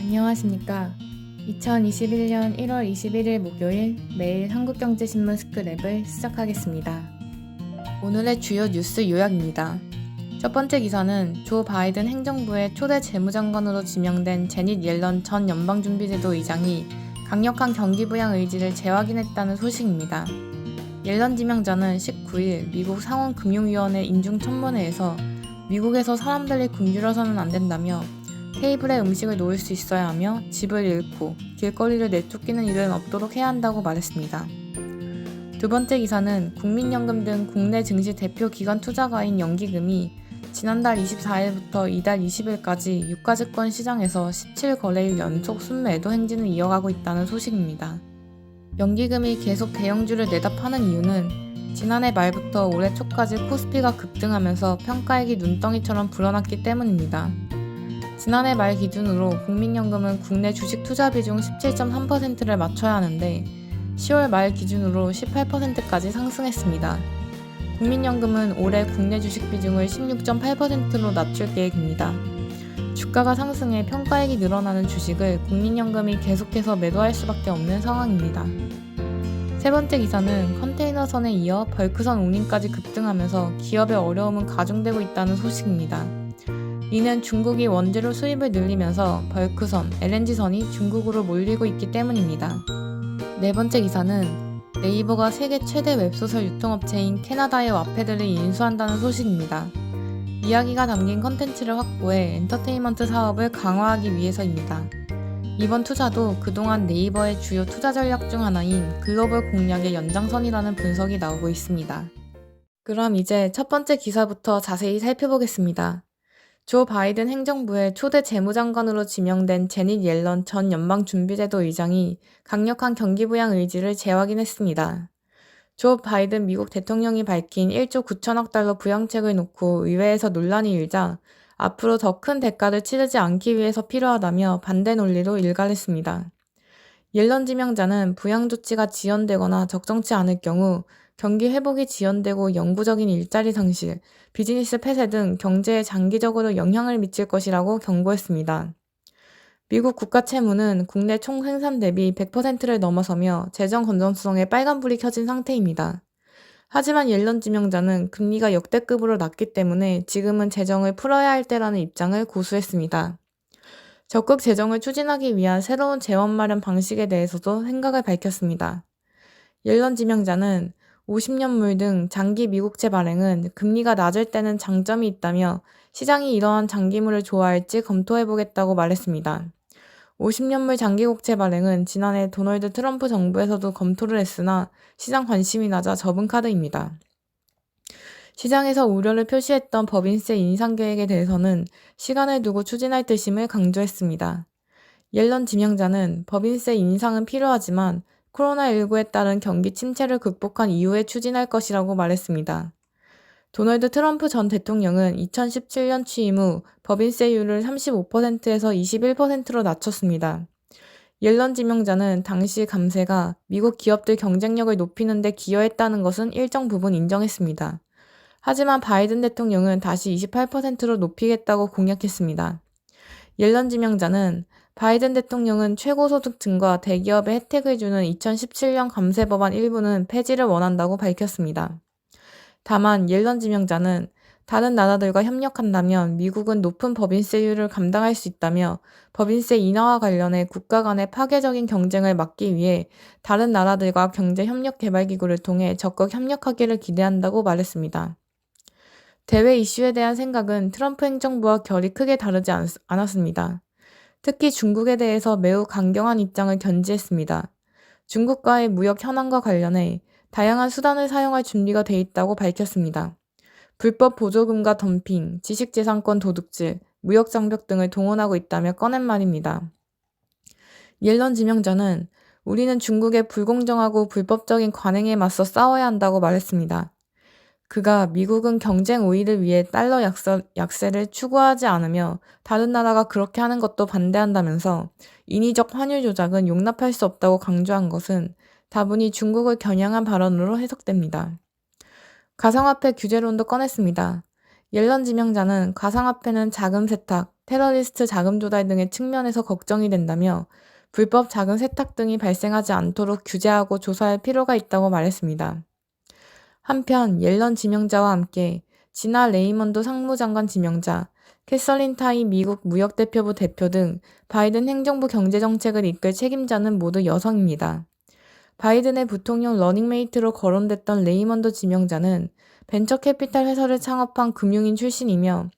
안녕하십니까. 2021년 1월 21일 목요일 매일 한국경제신문 스크랩을 시작하겠습니다. 오늘의 주요 뉴스 요약입니다. 첫 번째 기사는 조 바이든 행정부의 초대 재무장관으로 지명된 제닛 옐런 전 연방준비제도 의장이 강력한 경기 부양 의지를 재확인했다는 소식입니다. 옐런 지명자는 19일 미국 상원금융위원회 인중청문회에서 미국에서 사람들이 굶주려서는 안 된다며 테이블에 음식을 놓을 수 있어야 하며 집을 잃고 길거리를 내쫓기는 일은 없도록 해야 한다고 말했습니다. 두 번째 기사는 국민연금 등 국내 증시 대표 기관 투자가인 연기금이 지난달 24일부터 이달 20일까지 유가증권 시장에서 17거래일 연속 순매도 행진을 이어가고 있다는 소식입니다. 연기금이 계속 대형주를 내다 파는 이유는 지난해 말부터 올해 초까지 코스피가 급등하면서 평가액이 눈덩이처럼 불어났기 때문입니다. 지난해 말 기준으로 국민연금은 국내 주식 투자 비중 17.3%를 맞춰야 하는데 10월 말 기준으로 18%까지 상승했습니다. 국민연금은 올해 국내 주식 비중을 16.8%로 낮출 계획입니다. 주가가 상승해 평가액이 늘어나는 주식을 국민연금이 계속해서 매도할 수밖에 없는 상황입니다. 세 번째 기사는 컨테이너선에 이어 벌크선 운임까지 급등하면서 기업의 어려움은 가중되고 있다는 소식입니다. 이는 중국이 원재료 수입을 늘리면서 벌크선, LNG선이 중국으로 몰리고 있기 때문입니다. 네 번째 기사는 네이버가 세계 최대 웹소설 유통업체인 캐나다의 와패드를 인수한다는 소식입니다. 이야기가 담긴 컨텐츠를 확보해 엔터테인먼트 사업을 강화하기 위해서입니다. 이번 투자도 그동안 네이버의 주요 투자 전략 중 하나인 글로벌 공략의 연장선이라는 분석이 나오고 있습니다. 그럼 이제 첫 번째 기사부터 자세히 살펴보겠습니다. 조 바이든 행정부의 초대 재무장관으로 지명된 제닛 옐런 전 연방준비제도 의장이 강력한 경기부양 의지를 재확인했습니다. 조 바이든 미국 대통령이 밝힌 1조 9천억 달러 부양책을 놓고 의회에서 논란이 일자 앞으로 더 큰 대가를 치르지 않기 위해서 필요하다며 반대 논리로 일갈했습니다. 옐런 지명자는 부양 조치가 지연되거나 적정치 않을 경우 경기 회복이 지연되고 영구적인 일자리 상실, 비즈니스 폐쇄 등 경제에 장기적으로 영향을 미칠 것이라고 경고했습니다. 미국 국가 채무는 국내 총 생산 대비 100%를 넘어서며 재정 건전성에 빨간불이 켜진 상태입니다. 하지만 옐런 지명자는 금리가 역대급으로 낮기 때문에 지금은 재정을 풀어야 할 때라는 입장을 고수했습니다. 적극 재정을 추진하기 위한 새로운 재원 마련 방식에 대해서도 생각을 밝혔습니다. 옐런 지명자는 50년물 등 장기 미국채 발행은 금리가 낮을 때는 장점이 있다며 시장이 이러한 장기물을 좋아할지 검토해보겠다고 말했습니다. 50년물 장기국채 발행은 지난해 도널드 트럼프 정부에서도 검토를 했으나 시장 관심이 낮아 접은 카드입니다. 시장에서 우려를 표시했던 법인세 인상 계획에 대해서는 시간을 두고 추진할 뜻임을 강조했습니다. 옐런 지명자는 법인세 인상은 필요하지만 코로나19에 따른 경기 침체를 극복한 이후에 추진할 것이라고 말했습니다. 도널드 트럼프 전 대통령은 2017년 취임 후 법인세율을 35%에서 21%로 낮췄습니다. 옐런 지명자는 당시 감세가 미국 기업들 경쟁력을 높이는 데 기여했다는 것은 일정 부분 인정했습니다. 하지만 바이든 대통령은 다시 28%로 높이겠다고 공약했습니다. 옐런 지명자는 바이든 대통령은 최고소득 증과 대기업에 혜택을 주는 2017년 감세법안 일부는 폐지를 원한다고 밝혔습니다. 다만 옐런 지명자는 다른 나라들과 협력한다면 미국은 높은 법인세율을 감당할 수 있다며 법인세 인하와 관련해 국가 간의 파괴적인 경쟁을 막기 위해 다른 나라들과 경제협력개발기구를 통해 적극 협력하기를 기대한다고 말했습니다. 대외 이슈에 대한 생각은 트럼프 행정부와 결이 크게 다르지 않았습니다. 특히 중국에 대해서 매우 강경한 입장을 견지했습니다. 중국과의 무역 현안과 관련해 다양한 수단을 사용할 준비가 돼 있다고 밝혔습니다. 불법 보조금과 덤핑, 지식재산권 도둑질, 무역 장벽 등을 동원하고 있다며 꺼낸 말입니다. 옐런 지명자는 우리는 중국의 불공정하고 불법적인 관행에 맞서 싸워야 한다고 말했습니다. 그가 미국은 경쟁 우위를 위해 달러 약세를 추구하지 않으며 다른 나라가 그렇게 하는 것도 반대한다면서 인위적 환율 조작은 용납할 수 없다고 강조한 것은 다분히 중국을 겨냥한 발언으로 해석됩니다. 가상화폐 규제론도 꺼냈습니다. 옐런 지명자는 가상화폐는 자금 세탁, 테러리스트 자금 조달 등의 측면에서 걱정이 된다며 불법 자금 세탁 등이 발생하지 않도록 규제하고 조사할 필요가 있다고 말했습니다. 한편 옐런 지명자와 함께 지나 레이먼드 상무장관 지명자, 캐서린 타이 미국 무역대표부 대표 등 바이든 행정부 경제정책을 이끌 책임자는 모두 여성입니다. 바이든의 부통령 러닝메이트로 거론됐던 레이먼드 지명자는 벤처캐피탈 회사를 창업한 금융인 출신이며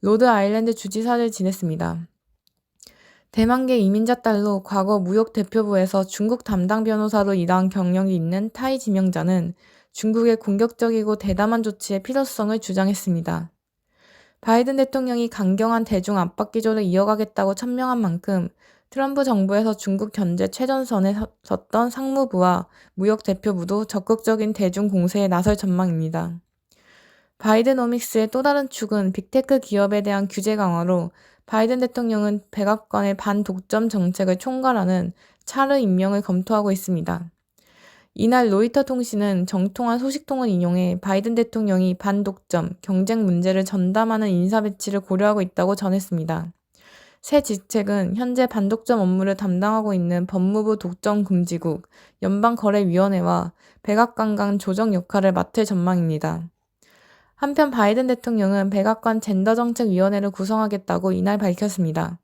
로드 아일랜드 주지사를 지냈습니다. 대만계 이민자 딸로 과거 무역대표부에서 중국 담당 변호사로 일한 경력이 있는 타이 지명자는 중국의 공격적이고 대담한 조치의 필요성을 주장했습니다. 바이든 대통령이 강경한 대중 압박 기조를 이어가겠다고 천명한 만큼 트럼프 정부에서 중국 견제 최전선에 섰던 상무부와 무역대표부도 적극적인 대중 공세에 나설 전망입니다. 바이든오믹스의 또 다른 축은 빅테크 기업에 대한 규제 강화로 바이든 대통령은 백악관의 반독점 정책을 총괄하는 차르 임명을 검토하고 있습니다. 이날 로이터 통신은 정통한 소식통을 인용해 바이든 대통령이 반독점, 경쟁 문제를 전담하는 인사 배치를 고려하고 있다고 전했습니다. 새 직책은 현재 반독점 업무를 담당하고 있는 법무부 독점금지국, 연방거래위원회와 백악관 간 조정 역할을 맡을 전망입니다. 한편 바이든 대통령은 백악관 젠더정책위원회를 구성하겠다고 이날 밝혔습니다.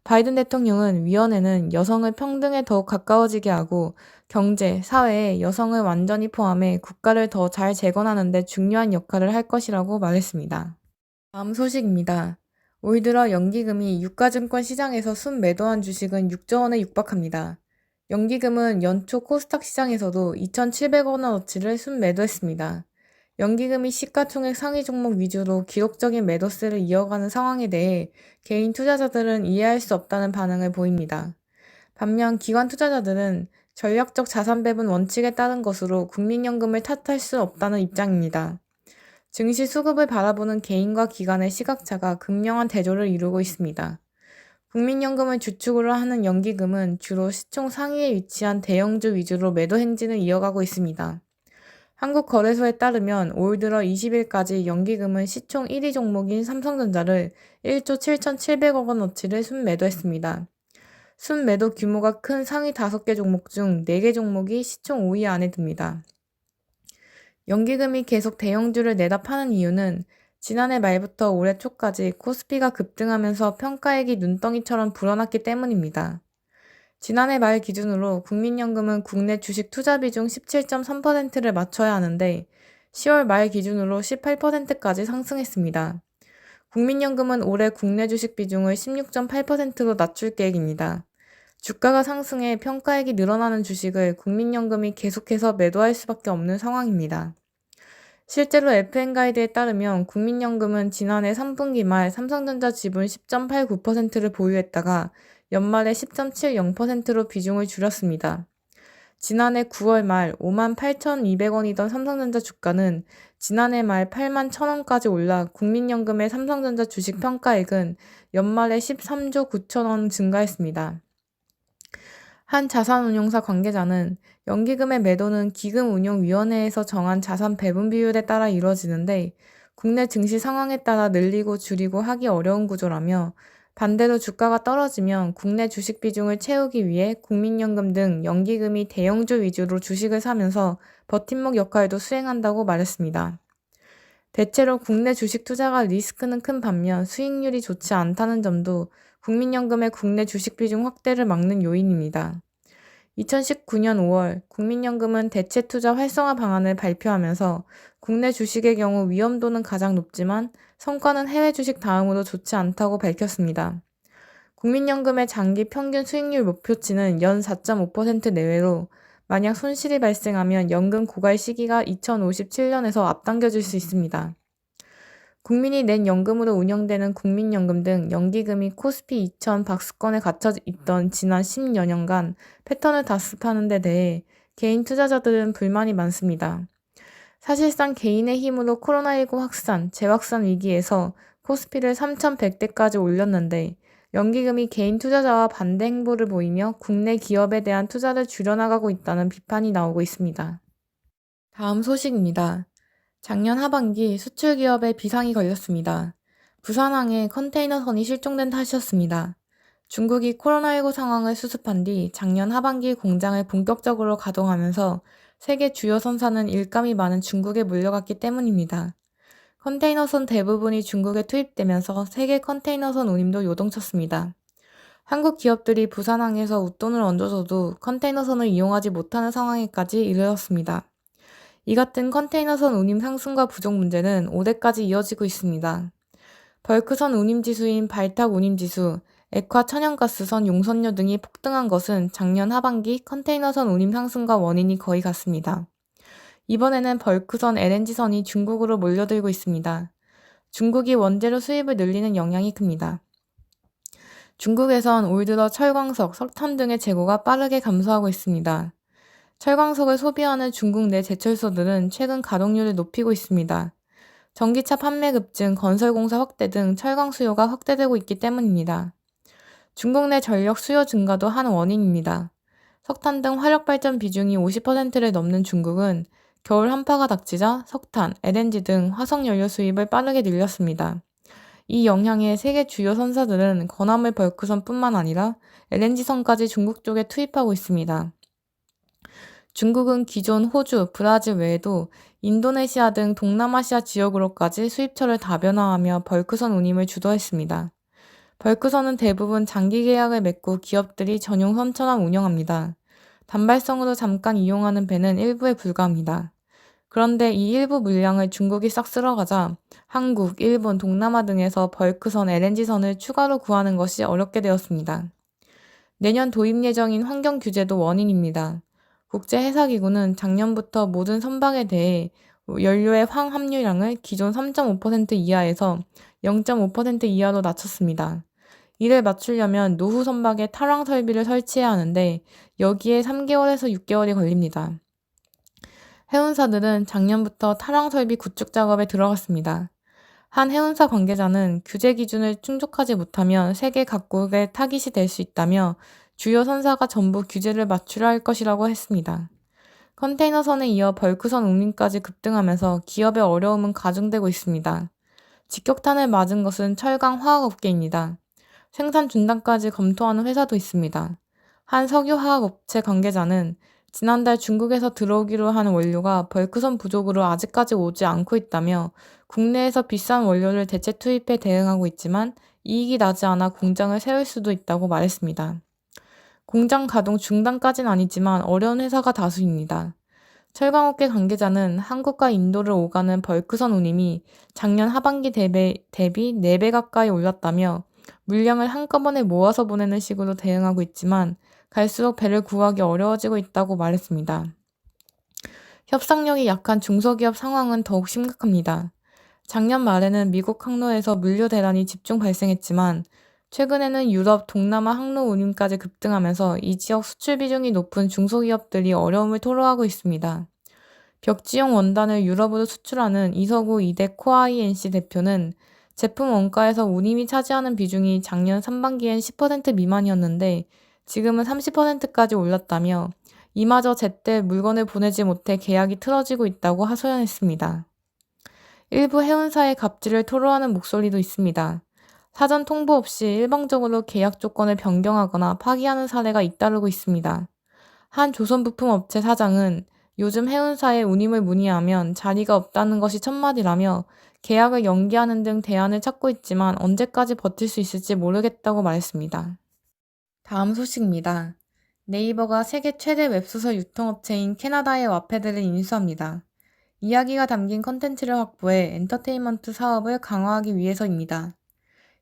바이든 대통령은 위원회는 여성을 평등에 더욱 가까워지게 하고 경제, 사회에 여성을 완전히 포함해 국가를 더 잘 재건하는 데 중요한 역할을 할 것이라고 말했습니다. 다음 소식입니다. 올 들어 연기금이 유가증권 시장에서 순매도한 주식은 6조 원에 육박합니다. 연기금은 연초 코스닥 시장에서도 2,700억 원어치를 순매도했습니다. 연기금이 시가총액 상위 종목 위주로 기록적인 매도세를 이어가는 상황에 대해 개인 투자자들은 이해할 수 없다는 반응을 보입니다. 반면 기관 투자자들은 전략적 자산 배분 원칙에 따른 것으로 국민연금을 탓할 수 없다는 입장입니다. 증시 수급을 바라보는 개인과 기관의 시각차가 극명한 대조를 이루고 있습니다. 국민연금을 주축으로 하는 연기금은 주로 시총 상위에 위치한 대형주 위주로 매도 행진을 이어가고 있습니다. 한국거래소에 따르면 올 들어 20일까지 연기금은 시총 1위 종목인 삼성전자를 1조 7,700억 원어치를 순매도했습니다. 순매도 규모가 큰 상위 5개 종목 중 4개 종목이 시총 5위 안에 듭니다. 연기금이 계속 대형주를 내다 파는 이유는 지난해 말부터 올해 초까지 코스피가 급등하면서 평가액이 눈덩이처럼 불어났기 때문입니다. 지난해 말 기준으로 국민연금은 국내 주식 투자 비중 17.3%를 맞춰야 하는데 10월 말 기준으로 18%까지 상승했습니다. 국민연금은 올해 국내 주식 비중을 16.8%로 낮출 계획입니다. 주가가 상승해 평가액이 늘어나는 주식을 국민연금이 계속해서 매도할 수밖에 없는 상황입니다. 실제로 FN가이드에 따르면 국민연금은 지난해 3분기 말 삼성전자 지분 10.89%를 보유했다가 연말에 10.70%로 비중을 줄였습니다. 지난해 9월 말 58,200원이던 삼성전자 주가는 지난해 말 81,000원까지 올라 국민연금의 삼성전자 주식 평가액은 연말에 13조 9천원 증가했습니다. 한 자산운용사 관계자는 연기금의 매도는 기금운용위원회에서 정한 자산 배분 비율에 따라 이루어지는데 국내 증시 상황에 따라 늘리고 줄이고 하기 어려운 구조라며 반대로 주가가 떨어지면 국내 주식 비중을 채우기 위해 국민연금 등 연기금이 대형주 위주로 주식을 사면서 버팀목 역할도 수행한다고 말했습니다. 대체로 국내 주식 투자가 리스크는 큰 반면 수익률이 좋지 않다는 점도 국민연금의 국내 주식 비중 확대를 막는 요인입니다. 2019년 5월 국민연금은 대체 투자 활성화 방안을 발표하면서 국내 주식의 경우 위험도는 가장 높지만 성과는 해외 주식 다음으로 좋지 않다고 밝혔습니다. 국민연금의 장기 평균 수익률 목표치는 연 4.5% 내외로 만약 손실이 발생하면 연금 고갈 시기가 2057년에서 앞당겨질 수 있습니다. 국민이 낸 연금으로 운영되는 국민연금 등 연기금이 코스피 2000 박스권에 갇혀 있던 지난 10여 년간 패턴을 답습하는 데 대해 개인 투자자들은 불만이 많습니다. 사실상 개인의 힘으로 코로나19 확산, 재확산 위기에서 코스피를 3100대까지 올렸는데 연기금이 개인 투자자와 반대 행보를 보이며 국내 기업에 대한 투자를 줄여나가고 있다는 비판이 나오고 있습니다. 다음 소식입니다. 작년 하반기 수출 기업에 비상이 걸렸습니다. 부산항에 컨테이너선이 실종된 탓이었습니다. 중국이 코로나19 상황을 수습한 뒤 작년 하반기 공장을 본격적으로 가동하면서 세계 주요 선사는 일감이 많은 중국에 물려갔기 때문입니다. 컨테이너선 대부분이 중국에 투입되면서 세계 컨테이너선 운임도 요동쳤습니다. 한국 기업들이 부산항에서 웃돈을 얹어줘도 컨테이너선을 이용하지 못하는 상황에까지 이르렀습니다. 이 같은 컨테이너선 운임 상승과 부족 문제는 5대까지 이어지고 있습니다. 벌크선 운임지수인 발탁 운임지수, 액화 천연가스선 용선료 등이 폭등한 것은 작년 하반기 컨테이너선 운임 상승과 원인이 거의 같습니다. 이번에는 벌크선 LNG선이 중국으로 몰려들고 있습니다. 중국이 원재료 수입을 늘리는 영향이 큽니다. 중국에선 올 들어 철광석, 석탄 등의 재고가 빠르게 감소하고 있습니다. 철광석을 소비하는 중국 내 제철소들은 최근 가동률을 높이고 있습니다. 전기차 판매 급증, 건설공사 확대 등 철강 수요가 확대되고 있기 때문입니다. 중국 내 전력 수요 증가도 한 원인입니다. 석탄 등 화력발전 비중이 50%를 넘는 중국은 겨울 한파가 닥치자 석탄, LNG 등 화석연료 수입을 빠르게 늘렸습니다. 이 영향에 세계 주요 선사들은 건화물 벌크선뿐만 아니라 LNG선까지 중국 쪽에 투입하고 있습니다. 중국은 기존 호주, 브라질 외에도 인도네시아 등 동남아시아 지역으로까지 수입처를 다변화하며 벌크선 운임을 주도했습니다. 벌크선은 대부분 장기 계약을 맺고 기업들이 전용 선처럼 운영합니다. 단발성으로 잠깐 이용하는 배는 일부에 불과합니다. 그런데 이 일부 물량을 중국이 싹 쓸어가자 한국, 일본, 동남아 등에서 벌크선, LNG선을 추가로 구하는 것이 어렵게 되었습니다. 내년 도입 예정인 환경 규제도 원인입니다. 국제해사기구는 작년부터 모든 선박에 대해 연료의 황 함유량을 기존 3.5% 이하에서 0.5% 이하로 낮췄습니다. 이를 맞추려면 노후 선박에 탈황 설비를 설치해야 하는데 여기에 3개월에서 6개월이 걸립니다. 해운사들은 작년부터 탈황 설비 구축 작업에 들어갔습니다. 한 해운사 관계자는 규제 기준을 충족하지 못하면 세계 각국의 타깃이 될 수 있다며 주요 선사가 전부 규제를 맞추려 할 것이라고 했습니다. 컨테이너선에 이어 벌크선 운임까지 급등하면서 기업의 어려움은 가중되고 있습니다. 직격탄을 맞은 것은 철강 화학업계입니다. 생산 중단까지 검토하는 회사도 있습니다. 한 석유화학업체 관계자는 지난달 중국에서 들어오기로 한 원료가 벌크선 부족으로 아직까지 오지 않고 있다며 국내에서 비싼 원료를 대체 투입해 대응하고 있지만 이익이 나지 않아 공장을 세울 수도 있다고 말했습니다. 공장 가동 중단까지는 아니지만 어려운 회사가 다수입니다. 철강업계 관계자는 한국과 인도를 오가는 벌크선 운임이 작년 하반기 대비 4배 가까이 올랐다며 물량을 한꺼번에 모아서 보내는 식으로 대응하고 있지만 갈수록 배를 구하기 어려워지고 있다고 말했습니다. 협상력이 약한 중소기업 상황은 더욱 심각합니다. 작년 말에는 미국 항로에서 물류 대란이 집중 발생했지만 최근에는 유럽, 동남아 항로 운임까지 급등하면서 이 지역 수출 비중이 높은 중소기업들이 어려움을 토로하고 있습니다. 벽지용 원단을 유럽으로 수출하는 이서구 이대 코아이NC 대표는 제품 원가에서 운임이 차지하는 비중이 작년 상반기엔 10% 미만이었는데 지금은 30%까지 올랐다며 이마저 제때 물건을 보내지 못해 계약이 틀어지고 있다고 하소연했습니다. 일부 해운사의 갑질을 토로하는 목소리도 있습니다. 사전 통보 없이 일방적으로 계약 조건을 변경하거나 파기하는 사례가 잇따르고 있습니다. 한 조선부품업체 사장은 요즘 해운사에 운임을 문의하면 자리가 없다는 것이 첫마디라며 계약을 연기하는 등 대안을 찾고 있지만 언제까지 버틸 수 있을지 모르겠다고 말했습니다. 다음 소식입니다. 네이버가 세계 최대 웹소설 유통업체인 캐나다의 와패드를 인수합니다. 이야기가 담긴 컨텐츠를 확보해 엔터테인먼트 사업을 강화하기 위해서입니다.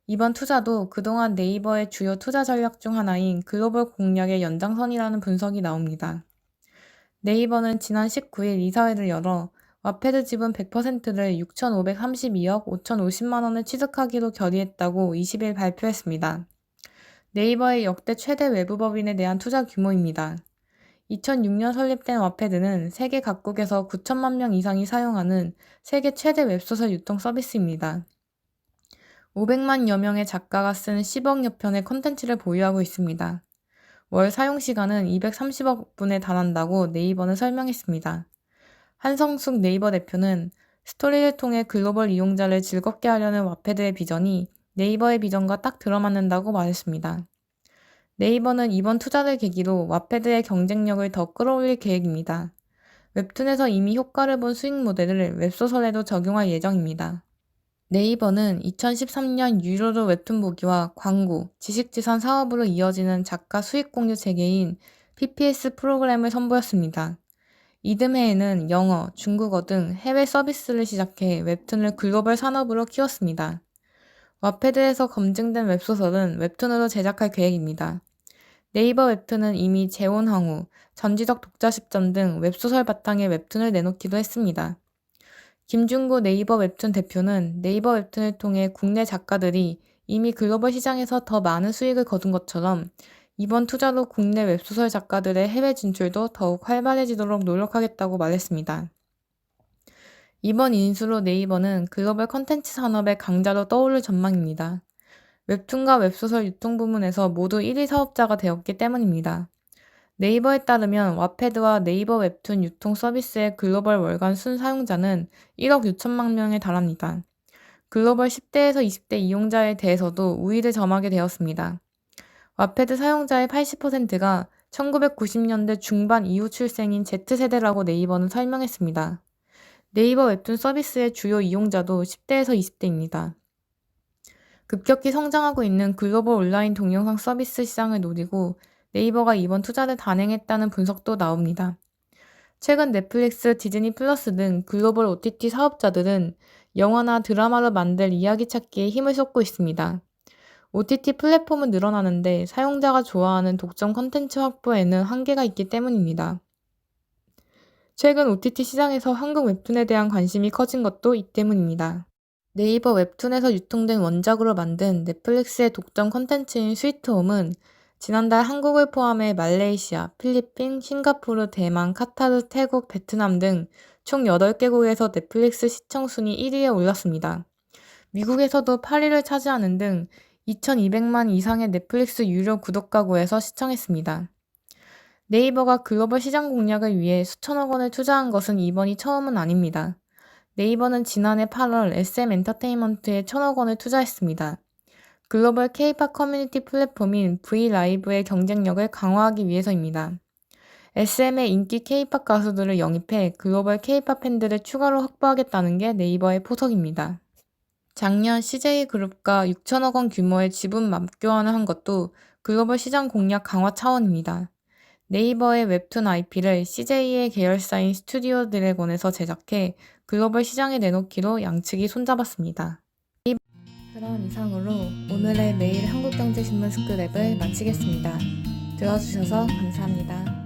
이번 투자도 그동안 네이버의 주요 투자 전략 중 하나인 글로벌 공략의 연장선이라는 분석이 나옵니다. 네이버는 지난 19일 이사회를 열어 와패드 지분 100%를 6,532억 5,050만 원을 취득하기로 결의했다고 20일 발표했습니다. 네이버의 역대 최대 외부 법인에 대한 투자 규모입니다. 2006년 설립된 와패드는 세계 각국에서 9천만 명 이상이 사용하는 세계 최대 웹소설 유통 서비스입니다. 500만여 명의 작가가 쓴 10억여 편의 콘텐츠를 보유하고 있습니다. 월 사용시간은 230억 분에 달한다고 네이버는 설명했습니다. 한성숙 네이버 대표는 스토리를 통해 글로벌 이용자를 즐겁게 하려는 와패드의 비전이 네이버의 비전과 딱 들어맞는다고 말했습니다. 네이버는 이번 투자를 계기로 와패드의 경쟁력을 더 끌어올릴 계획입니다. 웹툰에서 이미 효과를 본 수익 모델을 웹소설에도 적용할 예정입니다. 네이버는 2013년 유료로 웹툰 보기와 광고, 지식지산 사업으로 이어지는 작가 수익 공유 체계인 PPS 프로그램을 선보였습니다. 이듬해에는 영어, 중국어 등 해외 서비스를 시작해 웹툰을 글로벌 산업으로 키웠습니다. 와패드에서 검증된 웹소설은 웹툰으로 제작할 계획입니다. 네이버 웹툰은 이미 재혼항우, 전지적 독자식전 등 웹소설 바탕의 웹툰을 내놓기도 했습니다. 김중구 네이버 웹툰 대표는 네이버 웹툰을 통해 국내 작가들이 이미 글로벌 시장에서 더 많은 수익을 거둔 것처럼 이번 투자로 국내 웹소설 작가들의 해외 진출도 더욱 활발해지도록 노력하겠다고 말했습니다. 이번 인수로 네이버는 글로벌 컨텐츠 산업의 강자로 떠오를 전망입니다. 웹툰과 웹소설 유통 부문에서 모두 1위 사업자가 되었기 때문입니다. 네이버에 따르면 와패드와 네이버 웹툰 유통 서비스의 글로벌 월간 순 사용자는 1억 6천만 명에 달합니다. 글로벌 10대에서 20대 이용자에 대해서도 우위를 점하게 되었습니다. 와패드 사용자의 80%가 1990년대 중반 이후 출생인 Z세대라고 네이버는 설명했습니다. 네이버 웹툰 서비스의 주요 이용자도 10대에서 20대입니다. 급격히 성장하고 있는 글로벌 온라인 동영상 서비스 시장을 노리고 네이버가 이번 투자를 단행했다는 분석도 나옵니다. 최근 넷플릭스, 디즈니 플러스 등 글로벌 OTT 사업자들은 영화나 드라마를 만들 이야기 찾기에 힘을 쏟고 있습니다. OTT 플랫폼은 늘어나는데 사용자가 좋아하는 독점 콘텐츠 확보에는 한계가 있기 때문입니다. 최근 OTT 시장에서 한국 웹툰에 대한 관심이 커진 것도 이 때문입니다. 네이버 웹툰에서 유통된 원작으로 만든 넷플릭스의 독점 콘텐츠인 스위트홈은 지난달 한국을 포함해 말레이시아, 필리핀, 싱가포르, 대만, 카타르, 태국, 베트남 등 총 8개국에서 넷플릭스 시청 순위 1위에 올랐습니다. 미국에서도 8위를 차지하는 등 2,200만 이상의 넷플릭스 유료 구독 가구에서 시청했습니다. 네이버가 글로벌 시장 공략을 위해 수천억 원을 투자한 것은 이번이 처음은 아닙니다. 네이버는 지난해 8월 SM 엔터테인먼트에 1,000억 원을 투자했습니다. 글로벌 K-팝 커뮤니티 플랫폼인 브이라이브의 경쟁력을 강화하기 위해서입니다. SM의 인기 K-팝 가수들을 영입해 글로벌 K-팝 팬들을 추가로 확보하겠다는 게 네이버의 포석입니다. 작년 CJ그룹과 6천억 원 규모의 지분 맞교환을 한 것도 글로벌 시장 공략 강화 차원입니다. 네이버의 웹툰 IP를 CJ의 계열사인 스튜디오 드래곤에서 제작해 글로벌 시장에 내놓기로 양측이 손잡았습니다. 그런 이상으로 오늘의 매일 한국경제신문 스크랩을 마치겠습니다. 들어주셔서 감사합니다.